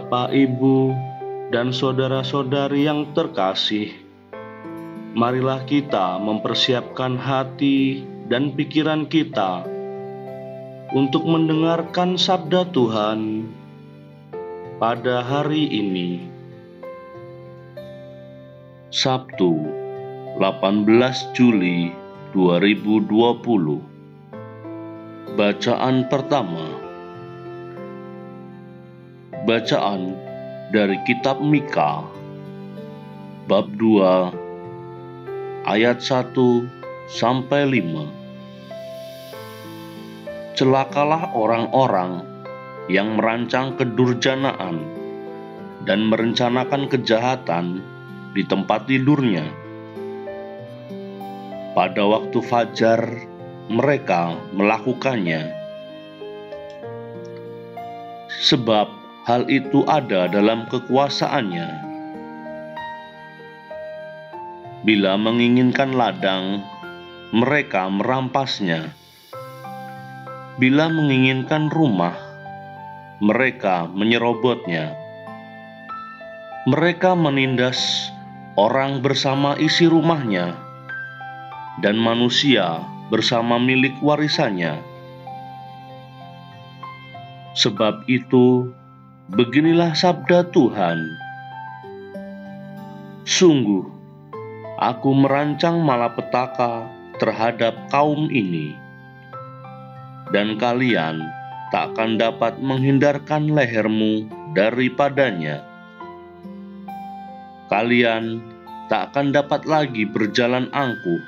Bapak, Ibu, dan saudara-saudari yang terkasih, marilah kita mempersiapkan hati dan pikiran kita untuk mendengarkan sabda Tuhan pada hari ini. Sabtu, 18 Juli 2020. Bacaan pertama. Bacaan dari kitab Mika, bab 2, ayat 1 sampai 5. Celakalah orang-orang yang merancang kedurjanaan dan merencanakan kejahatan di tempat tidurnya. Pada waktu fajar mereka melakukannya, sebab hal itu ada dalam kekuasaannya. Bila menginginkan ladang, mereka merampasnya. Bila menginginkan rumah, mereka menyerobotnya. Mereka menindas orang bersama isi rumahnya, dan manusia bersama milik warisannya. Sebab itu, beginilah sabda Tuhan. Sungguh, aku merancang malapetaka terhadap kaum ini, dan kalian tak akan dapat menghindarkan lehermu daripadanya. Kalian tak akan dapat lagi berjalan angkuh,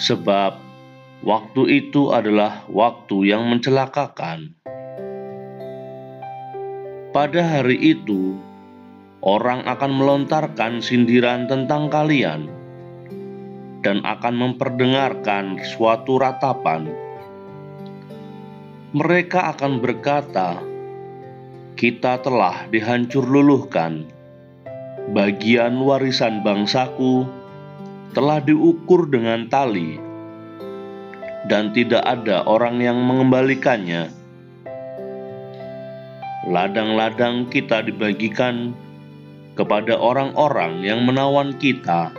sebab waktu itu adalah waktu yang mencelakakan. Pada hari itu, orang akan melontarkan sindiran tentang kalian dan akan memperdengarkan suatu ratapan. Mereka akan berkata, "Kita telah dihancur luluhkan. Bagian warisan bangsaku telah diukur dengan tali, dan tidak ada orang yang mengembalikannya. Ladang-ladang kita dibagikan kepada orang-orang yang menawan kita.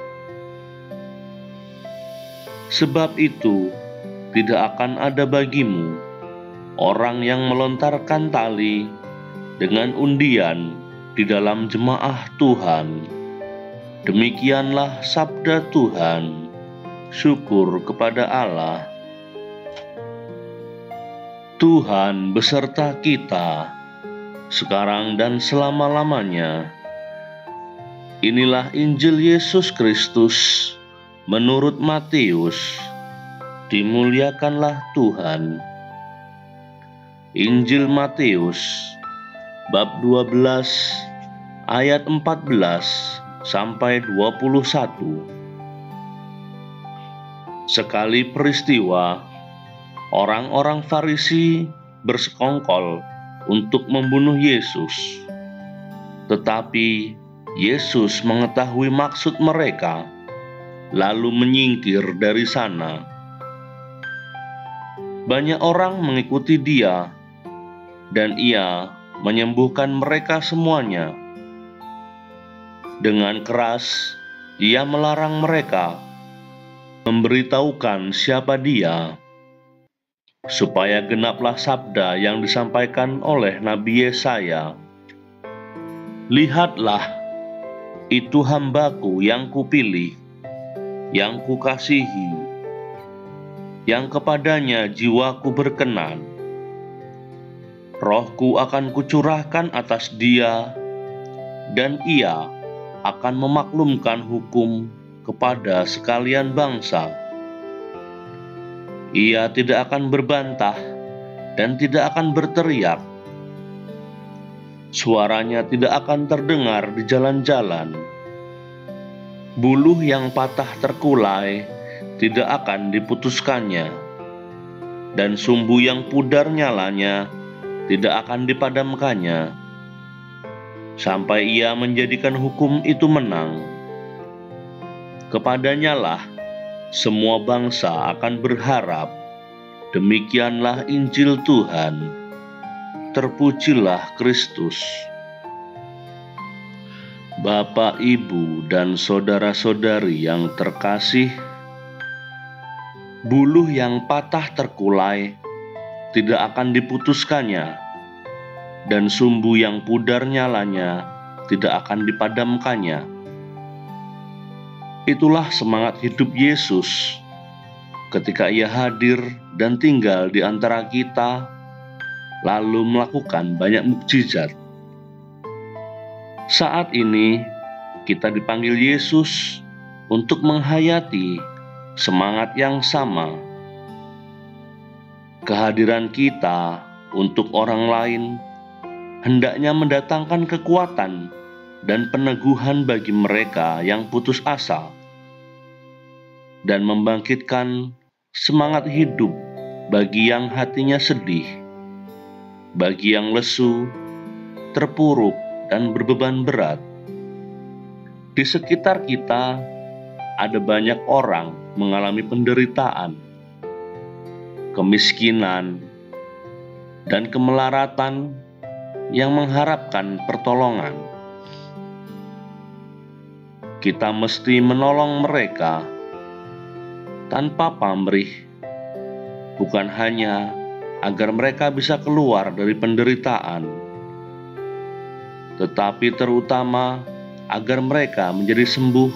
Sebab itu, tidak akan ada bagimu orang yang melontarkan tali dengan undian di dalam jemaah Tuhan." Demikianlah sabda Tuhan. Syukur kepada Allah. Tuhan beserta kita, sekarang dan selama-lamanya. Inilah Injil Yesus Kristus menurut Matius. Dimuliakanlah Tuhan. Injil Matius, bab 12, ayat 14 sampai 21. Sekali peristiwa, orang-orang Farisi bersekongkol untuk membunuh Yesus. Tetapi Yesus mengetahui maksud mereka, lalu menyingkir dari sana. Banyak orang mengikuti Dia, dan Ia menyembuhkan mereka semuanya. Dengan keras, Ia melarang mereka memberitahukan siapa Dia, supaya genaplah sabda yang disampaikan oleh Nabi Yesaya. "Lihatlah, itu hamba-Ku yang Kupilih, yang Kukasihi, yang kepadanya jiwa-Ku berkenan. Roh-Ku akan Kucurahkan atas Dia, dan Ia akan memaklumkan hukum kepada sekalian bangsa. Ia tidak akan berbantah dan tidak akan berteriak. Suaranya tidak akan terdengar di jalan-jalan. Buluh yang patah terkulai tidak akan diputuskannya, dan sumbu yang pudar nyalanya tidak akan dipadamkannya, sampai Ia menjadikan hukum itu menang. Kepadanyalah semua bangsa akan berharap." Demikianlah Injil Tuhan. Terpujilah Kristus. Bapak, Ibu, dan saudara-saudari yang terkasih, buluh yang patah terkulai tidak akan diputuskannya, dan sumbu yang pudar nyalanya tidak akan dipadamkannya. Itulah semangat hidup Yesus ketika Ia hadir dan tinggal di antara kita, lalu melakukan banyak mukjizat. Saat ini kita dipanggil Yesus untuk menghayati semangat yang sama. Kehadiran kita untuk orang lain hendaknya mendatangkan kekuatan dan peneguhan bagi mereka yang putus asa, dan membangkitkan semangat hidup bagi yang hatinya sedih, bagi yang lesu, terpuruk, dan berbeban berat. Di sekitar kita ada banyak orang mengalami penderitaan, kemiskinan, dan kemelaratan yang mengharapkan pertolongan. Kita mesti menolong mereka tanpa pamrih, bukan hanya agar mereka bisa keluar dari penderitaan, tetapi terutama agar mereka menjadi sembuh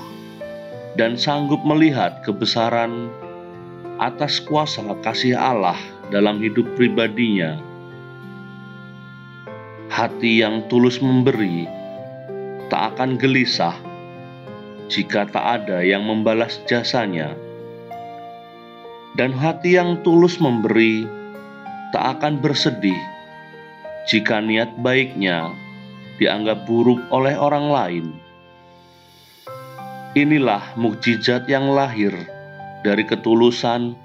dan sanggup melihat kebesaran atas kuasa kasih Allah dalam hidup pribadinya. Hati yang tulus memberi tak akan gelisah jika tak ada yang membalas jasanya, dan hati yang tulus memberi tak akan bersedih jika niat baiknya dianggap buruk oleh orang lain. Inilah mukjizat yang lahir dari ketulusan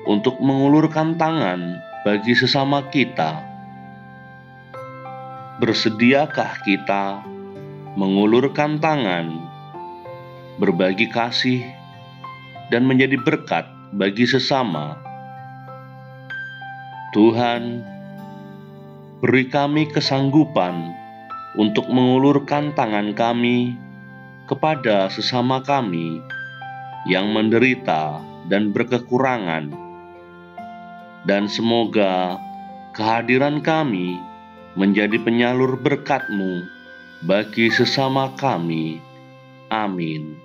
untuk mengulurkan tangan bagi sesama kita. Bersediakah kita mengulurkan tangan, berbagi kasih, dan menjadi berkat bagi sesama? Tuhan, beri kami kesanggupan untuk mengulurkan tangan kami kepada sesama kami yang menderita dan berkekurangan, dan semoga kehadiran kami menjadi penyalur berkat-Mu bagi sesama kami. Amin.